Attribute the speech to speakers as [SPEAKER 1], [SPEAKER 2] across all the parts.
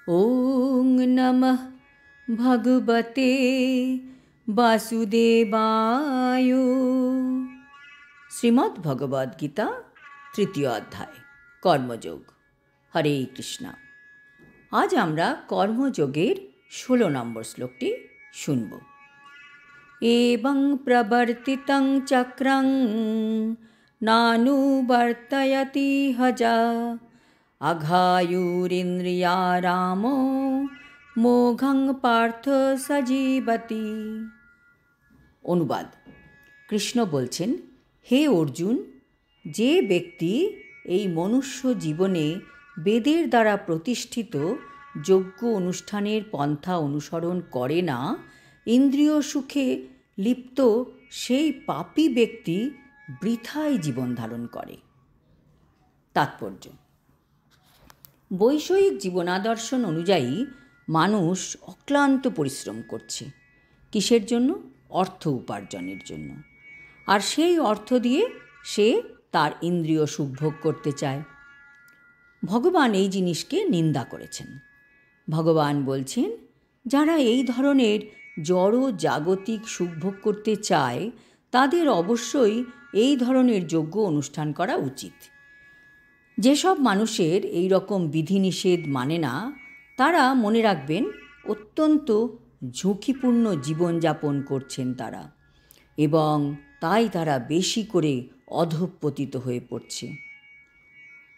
[SPEAKER 1] ওং নমঃ ভগবতে বাসুদেবায়। শ্রীমদ্ ভগবদ্গীতা তৃতীয় অধ্যায় কর্মযোগ। হরে কৃষ্ণ। আজ আমরা কর্মযোগের 16 নম্বর শ্লোকটি শুনব। এবং প্রবর্তিতং চক্রং নানুবর্তয়তি হযা আঘায়ুরিন্দ্রিয়ারাম মোঘং পার্থ সজীবতি। অনুবাদ: কৃষ্ণ বলছেন, হে অর্জুন, যে ব্যক্তি এই মনুষ্য জীবনে বেদের দ্বারা প্রতিষ্ঠিত যজ্ঞ অনুষ্ঠানের পন্থা অনুসরণ করে না, ইন্দ্রিয় সুখে লিপ্ত সেই পাপী ব্যক্তি বৃথায় জীবন ধারণ করে। তাৎপর্য: বৈষয়িক জীবনাদর্শন অনুযায়ী মানুষ অক্লান্ত পরিশ্রম করছে। কিসের জন্য? অর্থ উপার্জনের জন্য। আর সেই অর্থ দিয়ে সে তার ইন্দ্রিয় সুখভোগ করতে চায়। ভগবান এই জিনিসকে নিন্দা করেছেন। ভগবান বলছেন, যারা এই ধরনের জড় জাগতিক সুখভোগ করতে চায় তাদের অবশ্যই এই ধরনের যজ্ঞ অনুষ্ঠান করা উচিত। যেসব মানুষের এই রকম বিধিনিষেধ মানে না, তারা মনে রাখবেন অত্যন্ত ঝুঁকিপূর্ণ জীবনযাপন করছেন তারা, এবং তাই তারা বেশি করে অধঃপতিত হয়ে পড়ছে।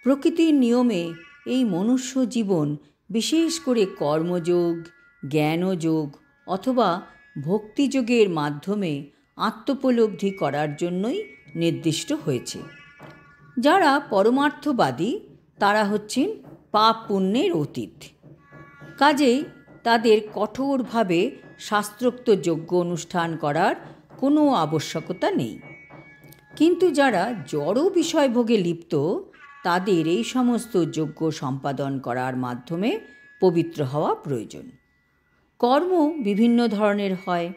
[SPEAKER 1] প্রকৃতির নিয়মে এই মনুষ্য জীবন বিশেষ করে কর্মযোগ, জ্ঞানযোগ অথবা ভক্তিযোগের মাধ্যমে আত্মোপলব্ধি করার জন্যই নির্দিষ্ট হয়েছে। যারা পরমার্থবাদী তারা হচ্ছেন পাপ পুণ্যের অতীত। কাজেই তাদের কঠোরভাবে শাস্ত্রোক্ত যজ্ঞ অনুষ্ঠান করার কোনো আবশ্যকতা নেই। কিন্তু যারা জড় বিষয়ভোগে লিপ্ত তাদের এই সমস্ত যজ্ঞ সম্পাদন করার মাধ্যমে পবিত্র হওয়া প্রয়োজন। কর্ম বিভিন্ন ধরনের হয়।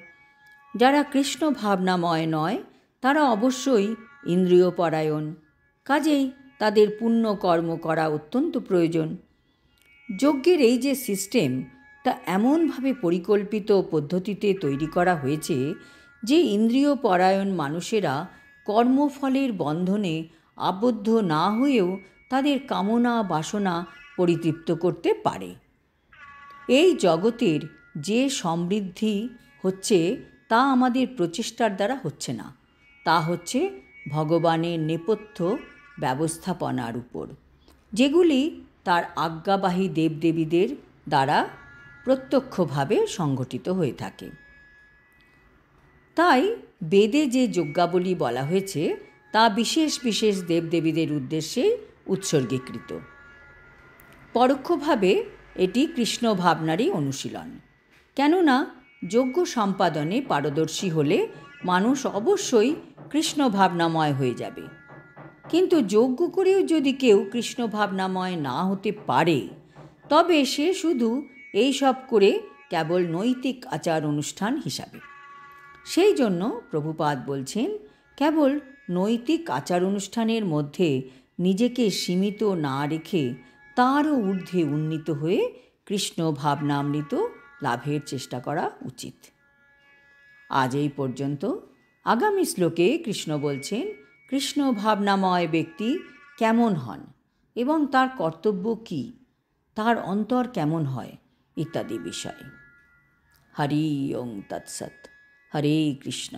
[SPEAKER 1] যারা কৃষ্ণ ভাবনাময় নয় তারা অবশ্যই ইন্দ্রিয়পরায়ণ। কাজেই তাদের পুণ্য কর্ম করা অত্যন্ত প্রয়োজন। যজ্ঞের এই যে সিস্টেম, তা এমনভাবে পরিকল্পিত পদ্ধতিতে তৈরি করা হয়েছে যে ইন্দ্রিয় পরায়ণ মানুষেরা কর্মফলের বন্ধনে আবদ্ধ না হয়েও তাদের কামনা বাসনা পরিতৃপ্ত করতে পারে। এই জগতের যে সমৃদ্ধি হচ্ছে তা আমাদের প্রচেষ্টার দ্বারা হচ্ছে না, তা হচ্ছে ভগবানের নেপথ্য ব্যবস্থাপনার উপর, যেগুলি তার আজ্ঞাবাহী দেবদেবীদের দ্বারা প্রত্যক্ষভাবে সংঘটিত হয়ে থাকে। তাই বেদে যে যজ্ঞাবলী বলা হয়েছে তা বিশেষ বিশেষ দেবদেবীদের উদ্দেশ্যে উৎসর্গীকৃত। পরোক্ষভাবে এটি কৃষ্ণ ভাবনারই অনুশীলন। কেননা যজ্ঞ সম্পাদনে পারদর্শী হলে মানুষ অবশ্যই কৃষ্ণ ভাবনাময় হয়ে যাবে। কিন্তু যজ্ঞ করেও যদি কেউ কৃষ্ণ ভাবনাময় না হতে পারে, তবে সে শুধু এই সব করে কেবল নৈতিক আচার অনুষ্ঠান হিসাবে। সেই জন্য প্রভুপাদ বলছেন, কেবল নৈতিক আচার অনুষ্ঠানের মধ্যে নিজেকে সীমিত না রেখে তারও ঊর্ধ্বে উন্নীত হয়ে কৃষ্ণ ভাবনামৃত লাভের চেষ্টা করা উচিত। আজ এই পর্যন্ত। আগামী শ্লোকে কৃষ্ণ বলছেন, কৃষ্ণ ভাবনাময় ব্যক্তি কেমন হন এবং তার কর্তব্য কী, তার অন্তর কেমন হয় ইত্যাদি বিষয়। হরি ওং তৎসৎ। হরে কৃষ্ণ।